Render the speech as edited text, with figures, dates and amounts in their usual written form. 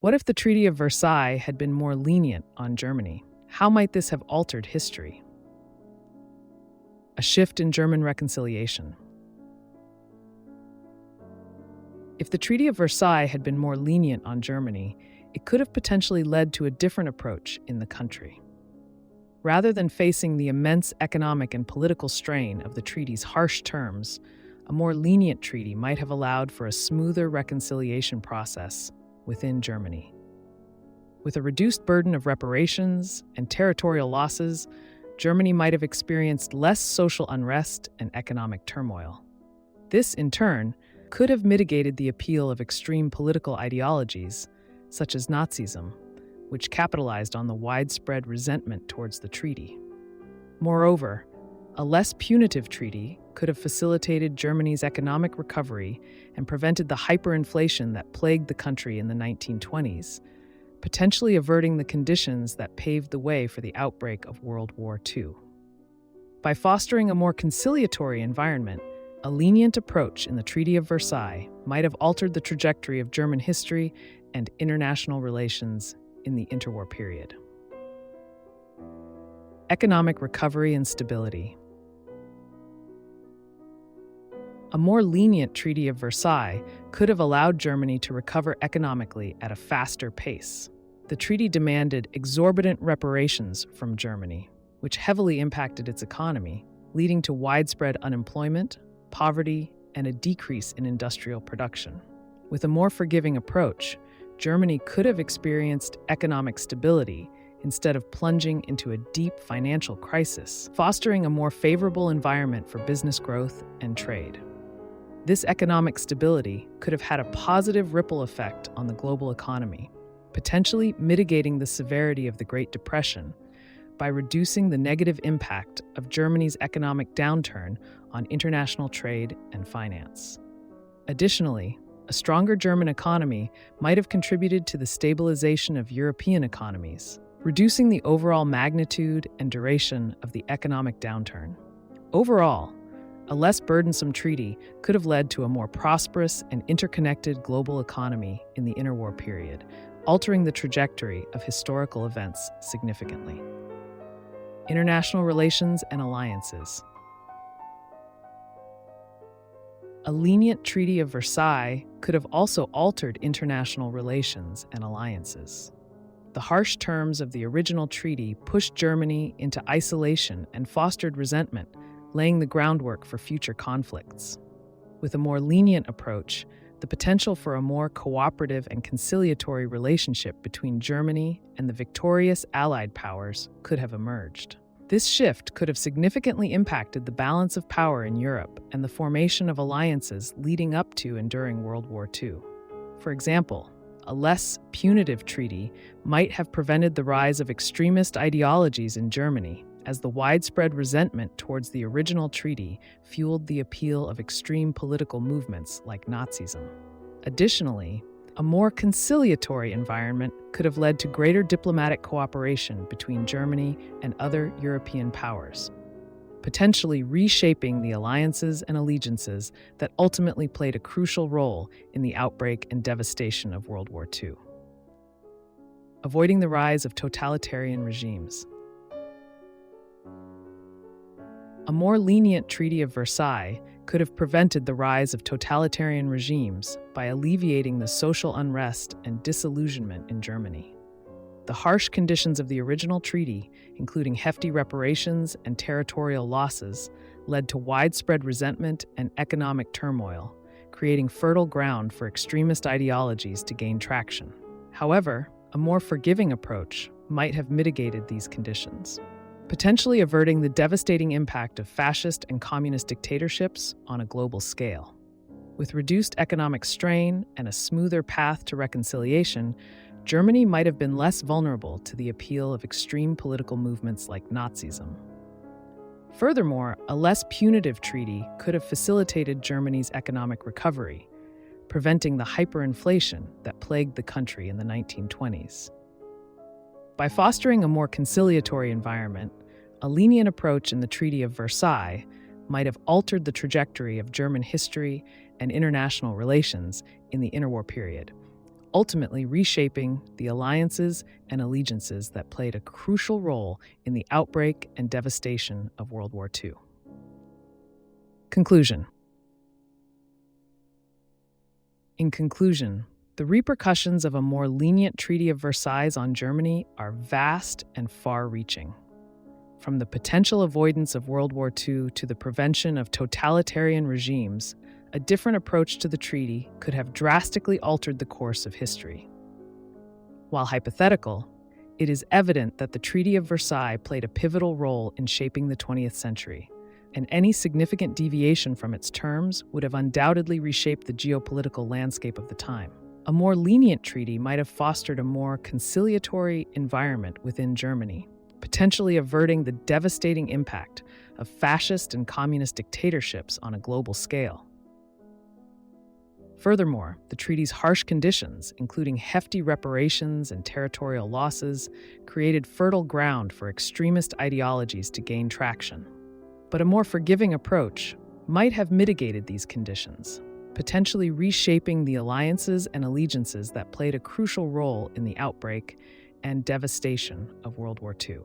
What if the Treaty of Versailles had been more lenient on Germany? How might this have altered history? A shift in German reconciliation. If the Treaty of Versailles had been more lenient on Germany, it could have potentially led to a different approach in the country. Rather than facing the immense economic and political strain of the treaty's harsh terms, a more lenient treaty might have allowed for a smoother reconciliation process within Germany. With a reduced burden of reparations and territorial losses, Germany might have experienced less social unrest and economic turmoil. This, in turn, could have mitigated the appeal of extreme political ideologies, such as Nazism, which capitalized on the widespread resentment towards the treaty. Moreover, a less punitive treaty could have facilitated Germany's economic recovery and prevented the hyperinflation that plagued the country in the 1920s, potentially averting the conditions that paved the way for the outbreak of World War II. By fostering a more conciliatory environment, a lenient approach in the Treaty of Versailles might have altered the trajectory of German history and international relations in the interwar period. Economic recovery and stability. A more lenient Treaty of Versailles could have allowed Germany to recover economically at a faster pace. The treaty demanded exorbitant reparations from Germany, which heavily impacted its economy, leading to widespread unemployment, poverty, and a decrease in industrial production. With a more forgiving approach, Germany could have experienced economic stability instead of plunging into a deep financial crisis, fostering a more favorable environment for business growth and trade. This economic stability could have had a positive ripple effect on the global economy, potentially mitigating the severity of the Great Depression by reducing the negative impact of Germany's economic downturn on international trade and finance. Additionally, a stronger German economy might have contributed to the stabilization of European economies, reducing the overall magnitude and duration of the economic downturn. Overall, a less burdensome treaty could have led to a more prosperous and interconnected global economy in the interwar period, altering the trajectory of historical events significantly. International relations and alliances. A lenient Treaty of Versailles could have also altered international relations and alliances. The harsh terms of the original treaty pushed Germany into isolation and fostered resentment, laying the groundwork for future conflicts. With a more lenient approach, the potential for a more cooperative and conciliatory relationship between Germany and the victorious Allied powers could have emerged. This shift could have significantly impacted the balance of power in Europe and the formation of alliances leading up to and during World War II. For example, a less punitive treaty might have prevented the rise of extremist ideologies in Germany, as the widespread resentment towards the original treaty fueled the appeal of extreme political movements like Nazism. Additionally, a more conciliatory environment could have led to greater diplomatic cooperation between Germany and other European powers, potentially reshaping the alliances and allegiances that ultimately played a crucial role in the outbreak and devastation of World War II. Avoiding the rise of totalitarian regimes. A more lenient Treaty of Versailles could have prevented the rise of totalitarian regimes by alleviating the social unrest and disillusionment in Germany. The harsh conditions of the original treaty, including hefty reparations and territorial losses, led to widespread resentment and economic turmoil, creating fertile ground for extremist ideologies to gain traction. However, a more forgiving approach might have mitigated these conditions, potentially averting the devastating impact of fascist and communist dictatorships on a global scale. With reduced economic strain and a smoother path to reconciliation, Germany might have been less vulnerable to the appeal of extreme political movements like Nazism. Furthermore, a less punitive treaty could have facilitated Germany's economic recovery, preventing the hyperinflation that plagued the country in the 1920s. By fostering a more conciliatory environment, a lenient approach in the Treaty of Versailles might have altered the trajectory of German history and international relations in the interwar period, ultimately reshaping the alliances and allegiances that played a crucial role in the outbreak and devastation of World War II. Conclusion. In conclusion, the repercussions of a more lenient Treaty of Versailles on Germany are vast and far-reaching. From the potential avoidance of World War II to the prevention of totalitarian regimes, a different approach to the treaty could have drastically altered the course of history. While hypothetical, it is evident that the Treaty of Versailles played a pivotal role in shaping the 20th century, and any significant deviation from its terms would have undoubtedly reshaped the geopolitical landscape of the time. A more lenient treaty might have fostered a more conciliatory environment within Germany, potentially averting the devastating impact of fascist and communist dictatorships on a global scale. Furthermore, the treaty's harsh conditions, including hefty reparations and territorial losses, created fertile ground for extremist ideologies to gain traction. But a more forgiving approach might have mitigated these conditions, potentially reshaping the alliances and allegiances that played a crucial role in the outbreak and devastation of World War II.